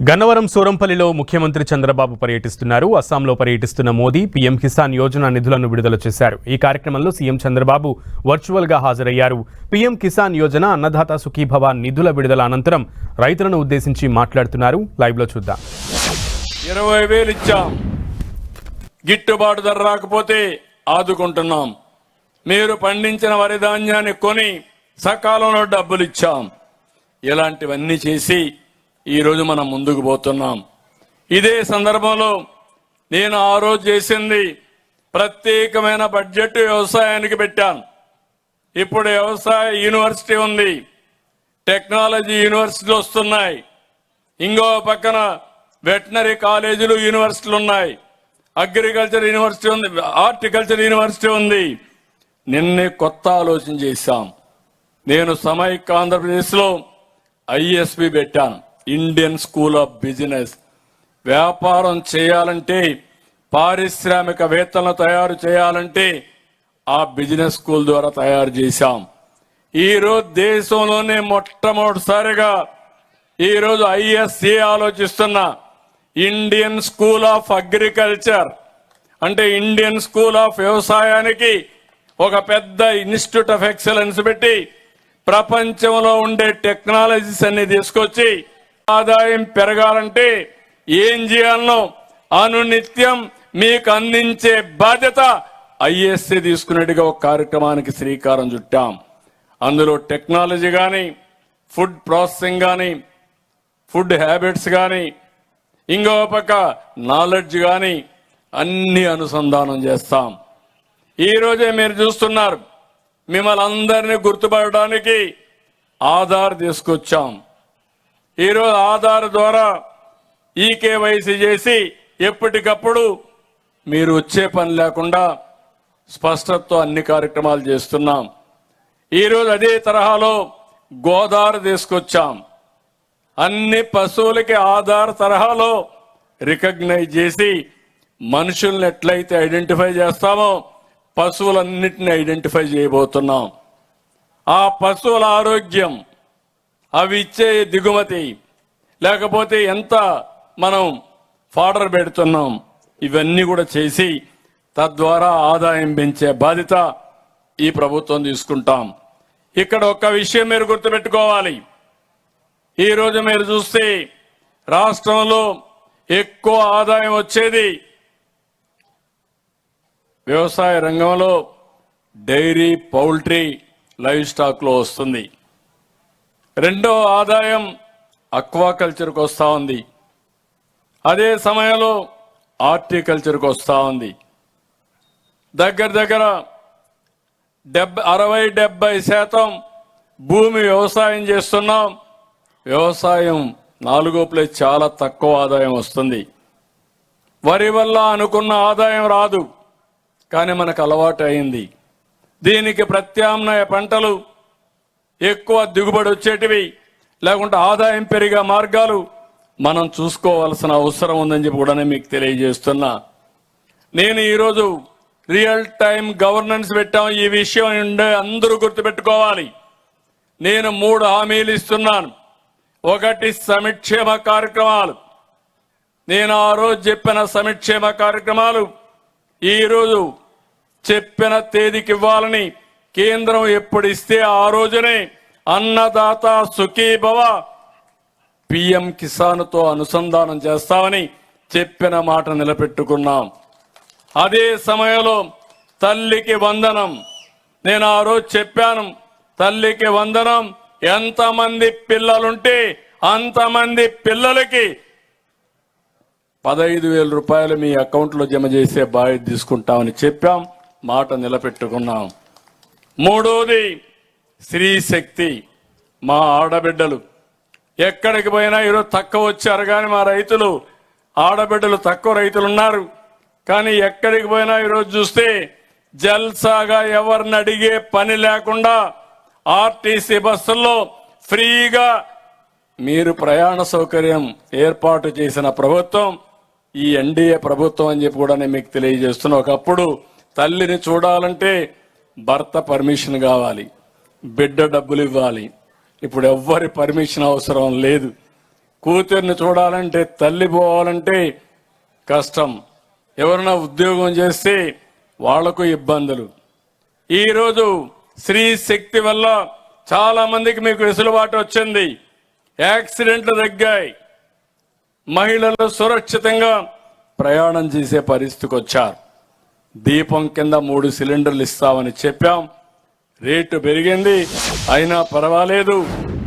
గన్నవరం సూరంపల్లిలో ముఖ్యమంత్రి చంద్రబాబు పర్యటిస్తున్నారు. అస్సాంలో పర్యటిస్తున్న మోదీ పీఎం కిసాన్ యోజన నిధులను విడుదల చేశారు. ఈ కార్యక్రమంలో సీఎం చంద్రబాబు వర్చువల్ గా హాజరయ్యారు. పీఎం కిసాన్ యోజన అన్నదాత సుఖీభవ నిధుల విడుదల అనంతరం రైతులను ఉద్దేశించి మాట్లాడుతున్నారు. లైవ్ లో చూద్దాం. 20,000 ఇచ్చాం. గిట్టుబాటు ధర రాకపోతే ఆదుకుంటున్నాం. మీరు పండించిన వరి ధాన్యాన్ని కొని సకాలంలో డబ్బులు ఇచ్చాం. ఇలాంటివన్నీ చేసి ఈ రోజు మనం ముందుకు పోతున్నాం. ఇదే సందర్భంలో నేను ఆ రోజు చేసింది ప్రత్యేకమైన బడ్జెట్ వ్యవసాయానికి పెట్టాను. ఇప్పుడు వ్యవసాయ యూనివర్సిటీ ఉంది, టెక్నాలజీ యూనివర్సిటీలు వస్తున్నాయి, ఇంకో పక్కన వెటనరీ కాలేజీలు యూనివర్సిటీలు ఉన్నాయి, అగ్రికల్చర్ యూనివర్సిటీ ఉంది, హార్టికల్చర్ యూనివర్సిటీ ఉంది. నిన్నే కొత్త ఆలోచన చేశాం. నేను సమైక్య ఆంధ్రప్రదేశ్లో ఐఎస్బి పెట్టాను, ఇండియన్ స్కూల్ ఆఫ్ బిజినెస్. వ్యాపారం చేయాలంటే, పారిశ్రామికవేత్తలను తయారు చేయాలంటే ఆ బిజినెస్ స్కూల్ ద్వారా తయారు చేశాం. ఈరోజు దేశంలోనే మొట్టమొదటిసారిగా ఈరోజు ఐఎస్సి ఆలోచిస్తున్న ఇండియన్ స్కూల్ ఆఫ్ అగ్రికల్చర్, అంటే ఇండియన్ స్కూల్ ఆఫ్ వ్యవసాయానికి ఒక పెద్ద ఇన్స్టిట్యూట్ ఆఫ్ ఎక్సలెన్స్ పెట్టి ప్రపంచంలో ఉండే టెక్నాలజీస్ అన్ని తీసుకొచ్చి ఆదాయం పెరగాలంటే ఏం చేయాలనో అనునిత్యం మీకు అందించే బాధ్యత ఐఎస్సి తీసుకున్నట్టుగా ఒక కార్యక్రమానికి శ్రీకారం చుట్టాం. అందులో టెక్నాలజీ కానీ, ఫుడ్ ప్రాసెసింగ్ కానీ, ఫుడ్ హ్యాబిట్స్ కానీ, ఇంకో పక్క నాలెడ్జ్ కానీ అన్ని అనుసంధానం చేస్తాం. ఈ రోజే మీరు చూస్తున్నారు, మిమ్మల్ని అందరినీ గుర్తుపడడానికి ఆధార్ తీసుకొచ్చాం. ఈరోజు ఆధార్ ద్వారా ఈకేవైసీ చేసి ఎప్పటికప్పుడు మీరు వచ్చే పని లేకుండా స్పష్టతతో అన్ని కార్యక్రమాలు చేస్తున్నాం. ఈరోజు అదే తరహాలో గోదావరి తీసుకొచ్చాం. అన్ని పశువులకి ఆధార్ తరహాలో రికగ్నైజ్ చేసి మనుషుల్ని ఎట్లయితే ఐడెంటిఫై చేస్తామో పశువులన్నిటిని ఐడెంటిఫై చేయబోతున్నాం. ఆ పశువుల ఆరోగ్యం, అవి ఇచ్చే దిగుమతి, లేకపోతే ఎంత మనం ఫాడర్ పెడుతున్నాం, ఇవన్నీ కూడా చేసి తద్వారా ఆదాయం పెంచే బాధ్యత ఈ ప్రభుత్వం తీసుకుంటాం. ఇక్కడ ఒక విషయం మీరు గుర్తుపెట్టుకోవాలి. ఈరోజు మీరు చూస్తే రాష్ట్రంలో ఎక్కువ ఆదాయం వచ్చేది వ్యవసాయ రంగంలో డైరీ, పౌల్ట్రీ, లైవ్ స్టాక్ లో వస్తుంది. రెండో ఆదాయం అక్వాకల్చర్కి వస్తూ ఉంది. అదే సమయంలో హార్టికల్చర్కి వస్తూ ఉంది. దగ్గర 60-70% భూమి వ్యవసాయం చేస్తున్నాం. వ్యవసాయం 4వ ప్లేస్, చాలా తక్కువ ఆదాయం వస్తుంది. వరి వల్ల అనుకున్న ఆదాయం రాదు, కానీ మనకు అలవాటు అయింది. దీనికి ప్రత్యామ్నాయ పంటలు, ఎక్కువ దిగుబడి వచ్చేటివి, లేకుంటే ఆదాయం పెరిగే మార్గాలు మనం చూసుకోవాల్సిన అవసరం ఉందని చెప్పి కూడా మీకు తెలియజేస్తున్నా. నేను ఈరోజు రియల్ టైం గవర్నెన్స్ పెట్టాం. ఈ విషయం అందరూ గుర్తుపెట్టుకోవాలి. నేను 3 హామీలు ఇస్తున్నాను. ఒకటి, సంక్షేమ కార్యక్రమాలు. నేను ఆ రోజు చెప్పిన సంక్షేమ కార్యక్రమాలు ఈరోజు చెప్పిన తేదీకి ఇవ్వాలని, కేంద్రం ఎప్పుడు ఇస్తే ఆ రోజునే అన్నదాత సుఖీభవ పీఎం కిసాన్ తో అనుసంధానం చేస్తామని చెప్పిన మాట నిలబెట్టుకున్నాం. అదే సమయంలో తల్లికి వందనం, నేను ఆ రోజు చెప్పాను, తల్లికి వందనం, ఎంతమంది పిల్లలుంటే అంతమంది పిల్లలకి 15,000 రూపాయలు మీ అకౌంట్లో జమ చేసే బాధ్యత తీసుకుంటామని చెప్పాం, మాట నిలబెట్టుకున్నాం. మూడోది స్త్రీ శక్తి. మా ఆడబిడ్డలు ఎక్కడికి పోయినా ఈరోజు తక్కువ వచ్చారు, కానీ మా రైతులు, ఆడబిడ్డలు తక్కువ రైతులు ఉన్నారు. కానీ ఎక్కడికి పోయినా ఈరోజు చూస్తే జల్సాగా ఎవరిని అడిగే పని లేకుండా ఆర్టీసీ బస్సుల్లో ఫ్రీగా మీరు ప్రయాణ సౌకర్యం ఏర్పాటు చేసిన ప్రభుత్వం ఈ ఎన్డీఏ ప్రభుత్వం అని చెప్పి కూడా నేను మీకు తెలియజేస్తున్నా. ఒకప్పుడు తల్లిని చూడాలంటే భర్త పర్మిషన్ కావాలి, బిడ్డ డబ్బులు ఇవ్వాలి. ఇప్పుడు ఎవ్వరి పర్మిషన్ అవసరం లేదు. కూతుర్ని చూడాలంటే, తల్లి పోవాలంటే కష్టం. ఎవరైనా ఉద్యోగం చేస్తే వాళ్లకు ఇబ్బందులు. ఈరోజు స్త్రీ శక్తి వల్ల చాలా మందికి మీకు వెసులుబాటు వచ్చింది. యాక్సిడెంట్లు తగ్గాయి. మహిళలు సురక్షితంగా ప్రయాణం చేసే పరిస్థితికి వచ్చారు. దీపం కింద 3 సిలిండర్లు ఇస్తామని చెప్పాం. రేటు పెరిగింది, అయినా పర్వాలేదు.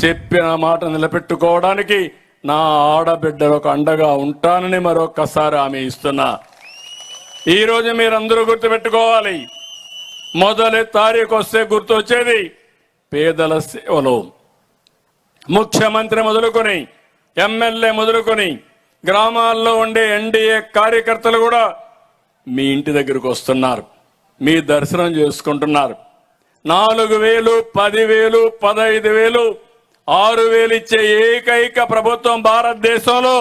చెప్పిన మాట నిలబెట్టుకోవడానికి నా ఆడబిడ్డలకు అండగా ఉంటానని మరొక్కసారి హామీ ఇస్తున్నా. ఈరోజు మీరందరూ గుర్తుపెట్టుకోవాలి, మొదటి తారీఖు వస్తే గుర్తొచ్చేది పేదల సేవలు. ముఖ్యమంత్రి మొదలుకొని, ఎమ్మెల్యే మొదలుకొని, గ్రామాల్లో ఉండే ఎన్డీఏ కార్యకర్తలు కూడా మీ ఇంటి దగ్గరకు వస్తున్నారు, మీ దర్శనం చేసుకుంటున్నారు. 4,000, 10,000, 15,000, 6,000 ఇచ్చే ఏకైక ప్రభుత్వం భారతదేశంలో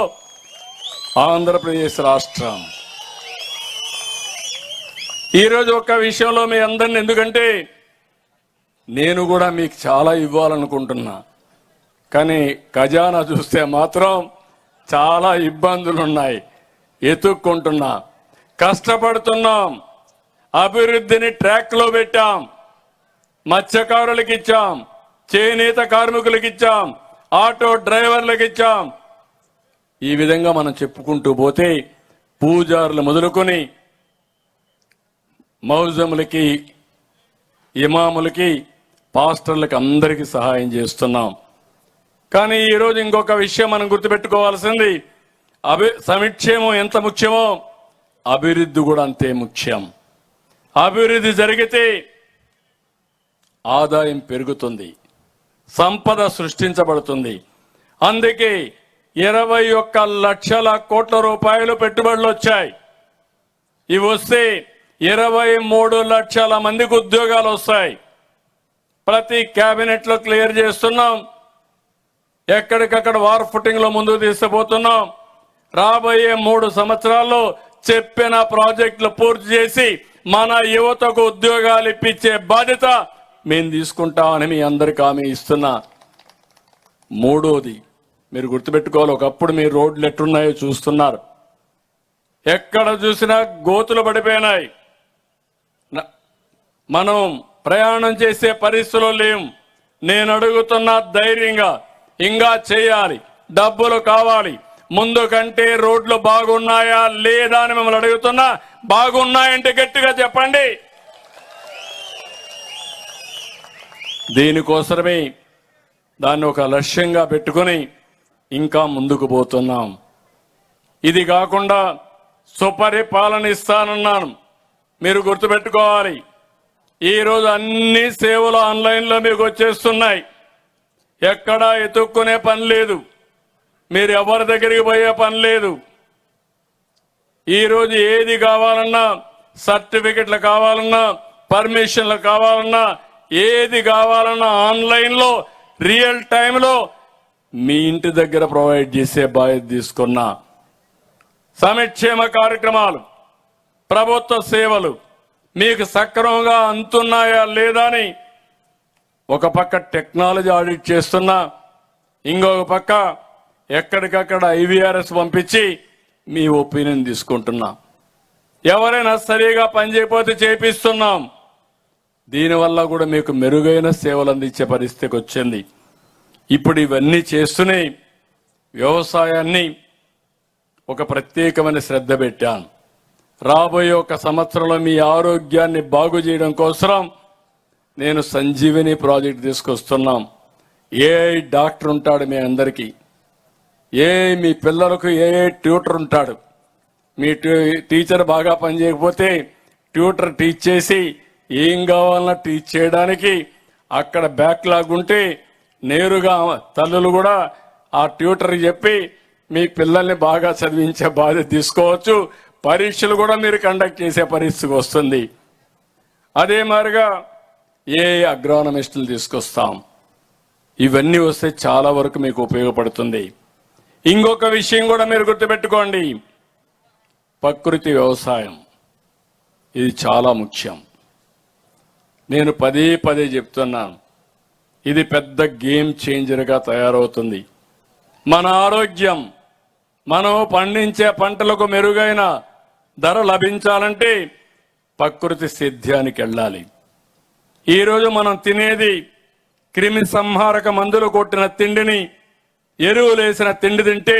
ఆంధ్రప్రదేశ్ రాష్ట్రం. ఈరోజు ఒక్క విషయంలో మీ అందరిని, ఎందుకంటే నేను కూడా మీకు చాలా ఇవ్వాలనుకుంటున్నా, కానీ ఖజానా చూస్తే మాత్రం చాలా ఇబ్బందులున్నాయి. ఎత్తుక్కుంటున్నా, కష్టపడుతున్నాం, అభివృద్ధిని ట్రాక్ లో పెట్టాం. మత్స్యకారులకు ఇచ్చాం, చేనేత కార్మికులకు ఇచ్చాం, ఆటో డ్రైవర్లకు ఇచ్చాం. ఈ విధంగా మనం చెప్పుకుంటూ పోతే పూజారులు మొదలుకొని మౌజములకి, ఇమాములకి, పాస్టర్లకి అందరికీ సహాయం చేస్తున్నాం. కానీ ఈరోజు ఇంకొక విషయం మనం గుర్తుపెట్టుకోవాల్సింది, సంక్షేమం ఎంత ముఖ్యమో అభివృద్ధి కూడా అంతే ముఖ్యం. అభివృద్ధి జరిగితే ఆదాయం పెరుగుతుంది, సంపద సృష్టించబడుతుంది. అందుకే 21 లక్షల కోట్ల రూపాయలు పెట్టుబడులు వచ్చాయి. ఇవి వస్తే 23 లక్షల మందికి ఉద్యోగాలు వస్తాయి. ప్రతి కేబినెట్ లో క్లియర్ చేస్తున్నాం. ఎక్కడికక్కడ వార్ ఫుటింగ్ లో ముందుకు తీసుకుపోతున్నాం. రాబోయే 3 సంవత్సరాల్లో చెప్పిన ప్రాజెక్టులు పూర్తి చేసి మన యువతకు ఉద్యోగాలు ఇప్పించే బాధ్యత మేము తీసుకుంటామని మీ అందరికీ హామీ ఇస్తున్నా. మూడోది మీరు గుర్తుపెట్టుకోవాలి, ఒకప్పుడు మీ రోడ్లు ఎట్టున్నాయో చూస్తున్నారు. ఎక్కడ చూసినా గోతులు పడిపోయినాయి. మనం ప్రయాణం చేసే పరిస్థితుల్లో లేం. నేను అడుగుతున్నా ధైర్యంగా, ఇంకా చేయాలి, డబ్బులు కావాలి. ముందు కంటే రోడ్లు బాగున్నాయా లేదా అని మిమ్మల్ని అడుగుతున్నా. బాగున్నాయంటే గట్టిగా చెప్పండి. దీనికోసమే దాన్ని ఒక లక్ష్యంగా పెట్టుకుని ఇంకా ముందుకు పోతున్నాం. ఇది కాకుండా సుపరిపాలన ఇస్తానన్నాను. మీరు గుర్తుపెట్టుకోవాలి, ఈరోజు అన్ని సేవలు ఆన్లైన్లో మీకు వచ్చేస్తున్నాయి. ఎక్కడా ఎత్తుక్కునే పని లేదు, మీరు ఎవరి దగ్గరికి పోయే పని లేదు. ఈరోజు ఏది కావాలన్నా, సర్టిఫికెట్లు కావాలన్నా, పర్మిషన్లు కావాలన్నా, ఏది కావాలన్నా ఆన్లైన్లో రియల్ టైంలో మీ ఇంటి దగ్గర ప్రొవైడ్ చేసే బాధ్యత తీసుకున్నా. సంక్షేమ కార్యక్రమాలు, ప్రభుత్వ సేవలు మీకు సక్రమంగా అందుతున్నాయా లేదా అని ఒక పక్క టెక్నాలజీ ఆడిట్ చేస్తున్నా, ఇంకొక పక్క ఎక్కడికక్కడ IVRS పంపించి మీ ఒపీనియన్ తీసుకుంటున్నా. ఎవరైనా సరిగా పనిచేయకపోతే చేపిస్తున్నాం. దీనివల్ల కూడా మీకు మెరుగైన సేవలు అందించే పరిస్థితికి వచ్చింది. ఇప్పుడు ఇవన్నీ చేస్తూనే వ్యవసాయాన్ని ఒక ప్రత్యేకమైన శ్రద్ధ పెట్టాను. రాబోయే 1 సంవత్సరంలో మీ ఆరోగ్యాన్ని బాగు చేయడం కోసం నేను సంజీవిని ప్రాజెక్ట్ తీసుకొస్తున్నాం. AI డాక్టర్ ఉంటాడు మీ అందరికీ, మీ పిల్లలకు ట్యూటర్ ఉంటాడు. మీ టీచర్ బాగా పనిచేయకపోతే ట్యూటర్ టీచ్ చేసి ఏం కావాలన్నా టీచ్ చేయడానికి, అక్కడ బ్యాక్లాగ్ ఉంటే నేరుగా తల్లులు కూడా ఆ ట్యూటర్ చెప్పి మీ పిల్లల్ని బాగా చదివించే బాధ్యత తీసుకోవచ్చు. పరీక్షలు కూడా మీరు కండక్ట్ చేసే పరిస్థితికి వస్తుంది. అదే మాదిరిగా అగ్రానమిస్టులు తీసుకొస్తాం. ఇవన్నీ వస్తే చాలా వరకు మీకు ఉపయోగపడుతుంది. ఇంకొక విషయం కూడా మీరు గుర్తుపెట్టుకోండి, ప్రకృతి వ్యవసాయం ఇది చాలా ముఖ్యం. నేను పదే పదే చెప్తున్నాను, ఇది పెద్ద గేమ్ చేంజర్గా తయారవుతుంది. మన ఆరోగ్యం, మనం పండించే పంటలకు మెరుగైన ధర లభించాలంటే ప్రకృతి సేద్యానికి వెళ్ళాలి. ఈరోజు మనం తినేది క్రిమి సంహారక మందులు కొట్టిన తిండిని, ఎరువులేసిన తిండి తింటే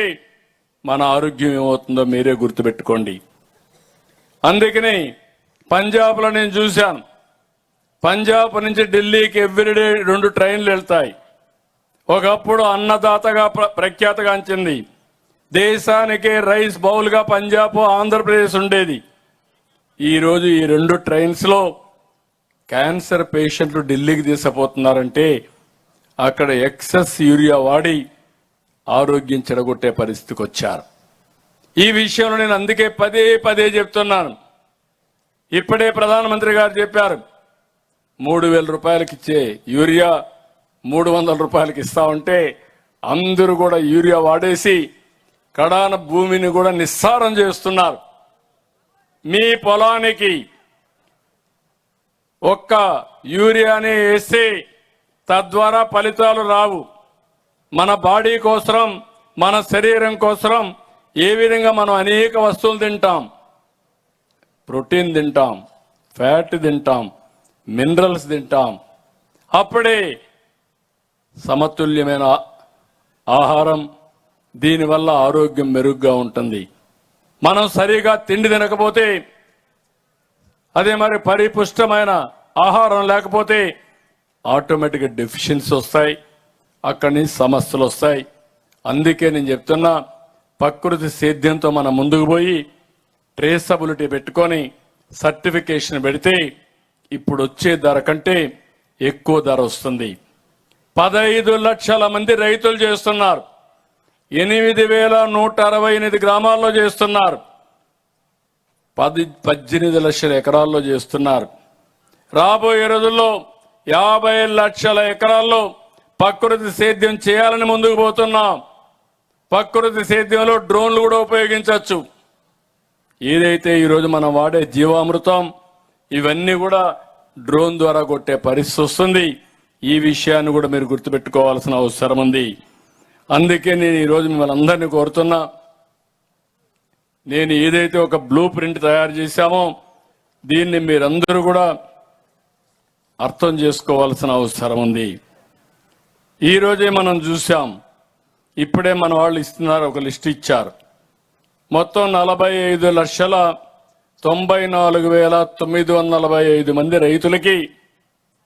మన ఆరోగ్యం ఏమవుతుందో మీరే గుర్తుపెట్టుకోండి. అందుకని పంజాబ్లో నేను చూశాను, పంజాబ్ నుంచి ఢిల్లీకి ఎవ్రీడే 2 ట్రైన్లు వెళ్తాయి. ఒకప్పుడు అన్నదాతగా ప్రఖ్యాతగాంచింది. దేశానికే రైస్ బౌల్గా పంజాబ్, ఆంధ్రప్రదేశ్ ఉండేది. ఈరోజు ఈ 2 ట్రైన్స్ లో క్యాన్సర్ పేషెంట్లు ఢిల్లీకి తీసుకుపోతున్నారంటే అక్కడ ఎక్సెస్ యూరియా వాడి ఆరోగ్యం చెడగొట్టే పరిస్థితికి వచ్చారు. ఈ విషయంలో నేను అందుకే పదే పదే చెప్తున్నాను. ఇప్పుడే ప్రధానమంత్రి గారు చెప్పారు, 3,000 రూపాయలకి ఇచ్చే యూరియా 300 రూపాయలకి ఇస్తా ఉంటే అందరూ కూడా యూరియా వాడేసి కడాన భూమిని కూడా నిస్సారం చేస్తున్నారు. మీ పొలానికి ఒక్క యూరియానే వేస్తే తద్వారా ఫలితాలు రావు. మన బాడీ కోసం, మన శరీరం కోసం ఏ విధంగా మనం అనేక వస్తువులు తింటాం. ప్రోటీన్ తింటాం, ఫ్యాట్ తింటాం, మినరల్స్ తింటాం. అప్పుడే సమతుల్యమైన ఆహారం, దీనివల్ల ఆరోగ్యం మెరుగ్గా ఉంటుంది. మనం సరిగా తిండి తినకపోతే, అదే మరి పరిపుష్టమైన ఆహారం లేకపోతే ఆటోమేటిక్గా డెఫిషియన్సీ వస్తాయి, అక్కడి నుంచి సమస్యలు వస్తాయి. అందుకే నేను చెప్తున్నా, ప్రకృతి సేద్యంతో మనం ముందుకు పోయి ట్రేసబిలిటీ పెట్టుకొని సర్టిఫికేషన్ పెడితే ఇప్పుడు వచ్చే ధర కంటే ఎక్కువ ధర వస్తుంది. 15 లక్షల మంది రైతులు చేస్తున్నారు. 8,168 గ్రామాల్లో చేస్తున్నారు. 18 లక్షల ఎకరాల్లో చేస్తున్నారు. రాబోయే రోజుల్లో 50 లక్షల ఎకరాల్లో ప్రకృతి సేద్యం చేయాలని ముందుకు పోతున్నాం. ప్రకృతి సేద్యంలో డ్రోన్లు కూడా ఉపయోగించవచ్చు. ఏదైతే ఈరోజు మనం వాడే జీవామృతం, ఇవన్నీ కూడా డ్రోన్ ద్వారా కొట్టే పరిస్థితి వస్తుంది. ఈ విషయాన్ని కూడా మీరు గుర్తుపెట్టుకోవాల్సిన అవసరం ఉంది. అందుకే నేను ఈరోజు మిమ్మల్ని అందరినీ కోరుతున్నా, నేను ఏదైతే ఒక బ్లూ ప్రింట్ తయారు చేశామో దీన్ని మీరందరూ కూడా అర్థం చేసుకోవాల్సిన అవసరం ఉంది. ఈరోజే మనం చూసాం, ఇప్పుడే మన వాళ్ళు ఇస్తున్నారు, ఒక లిస్ట్ ఇచ్చారు. మొత్తం 45,94,945 మంది రైతులకి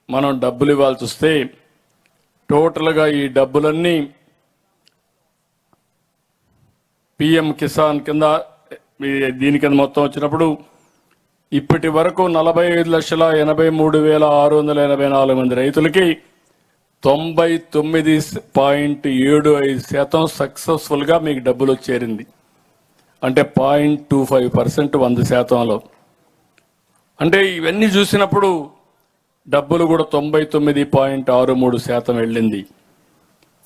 మనం డబ్బులు ఇవ్వాల్సి వస్తే టోటల్గా ఈ డబ్బులన్నీ పిఎం కిసాన్ కింద దీని కింద మొత్తం వచ్చినప్పుడు ఇప్పటి వరకు 45,83,684 మంది రైతులకి 99.75% సక్సెస్ఫుల్ గా మీకు డబ్బులు చేరింది. అంటే 0.25% 100%లో. అంటే ఇవన్నీ చూసినప్పుడు డబ్బులు కూడా 99.63% వెళ్ళింది.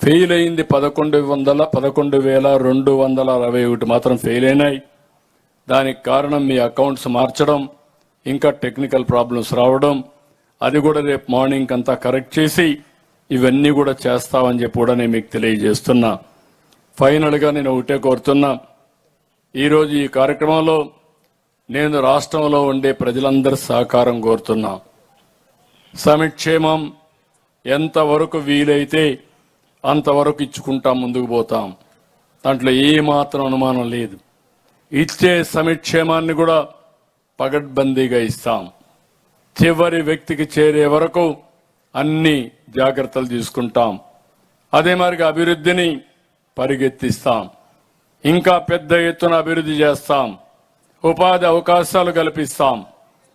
ఫెయిల్ అయింది 11,261 మాత్రం ఫెయిల్ అయినాయి. దానికి కారణం మీ అకౌంట్స్ మార్చడం, ఇంకా టెక్నికల్ ప్రాబ్లమ్స్ రావడం. అది కూడా రేపు మార్నింగ్ అంతా కరెక్ట్ చేసి ఇవన్నీ కూడా చేస్తామని చెప్పి కూడా నేను మీకు తెలియజేస్తున్నా. ఫైనల్గా నేను ఒకటే కోరుతున్నా, ఈరోజు ఈ కార్యక్రమంలో నేను రాష్ట్రంలో ఉండే ప్రజలందరి సహకారం కోరుతున్నా. సంక్షేమం ఎంతవరకు వీలైతే అంతవరకు ఇచ్చుకుంటాం, ముందుకు పోతాం. దాంట్లో ఏమాత్రం అనుమానం లేదు. ఇచ్చే సంక్షేమాన్ని కూడా పగడ్బందీగా ఇస్తాం. చివరి వ్యక్తికి చేరే వరకు అన్ని జాగ్రత్తలు తీసుకుంటాం. అదే మరిగా అభివృద్ధిని పరిగెత్తిస్తాం. ఇంకా పెద్ద ఎత్తున అభివృద్ధి చేస్తాం. ఉపాధి అవకాశాలు కల్పిస్తాం.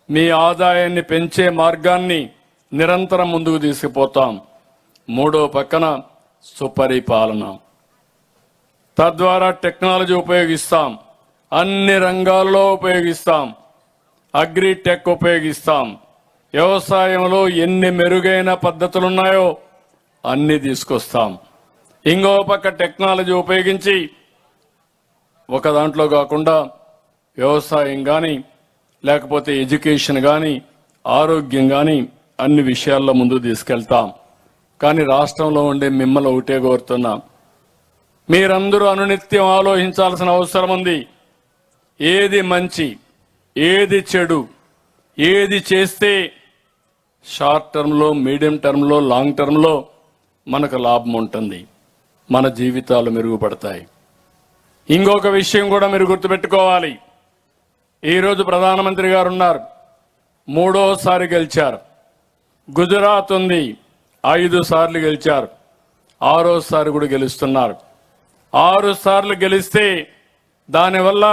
మీ ఆదాయాన్ని పెంచే మార్గాన్ని నిరంతరం ముందుకు తీసుకుపోతాం. మూడో పక్కన సుపరిపాలన, తద్వారా టెక్నాలజీ ఉపయోగిస్తాం. అన్ని రంగాల్లో ఉపయోగిస్తాం. అగ్రిటెక్ ఉపయోగిస్తాం. వ్యవసాయంలో ఎన్ని మెరుగైన పద్ధతులున్నాయో అన్ని తీసుకొస్తాం. ఇంకో పక్క టెక్నాలజీ ఉపయోగించి ఒక దాంట్లో కాకుండా వ్యవసాయం కానీ, లేకపోతే ఎడ్యుకేషన్ కానీ, ఆరోగ్యం కానీ అన్ని విషయాల్లో ముందుకు తీసుకెళ్తాం. కానీ రాష్ట్రంలో ఉండే మిమ్మల్ని ఒకటే కోరుతున్నాం, మీరందరూ అనునిత్యం ఆలోచించాల్సిన అవసరం ఉంది. ఏది మంచి, ఏది చెడు, ఏది చేస్తే షార్ట్ టర్మ్లో, మీడియం టర్మ్లో, లాంగ్ టర్మ్లో మనకు లాభం ఉంటుంది, మన జీవితాలు మెరుగుపడతాయి. ఇంకొక విషయం కూడా మీరు గుర్తుపెట్టుకోవాలి. ఈరోజు ప్రధానమంత్రి గారు ఉన్నారు, 3వసారి గెలిచారు. గుజరాత్ ఉంది, 5 సార్లు గెలిచారు. 6వసారి కూడా గెలుస్తున్నారు. 6 సార్లు గెలిస్తే దానివల్ల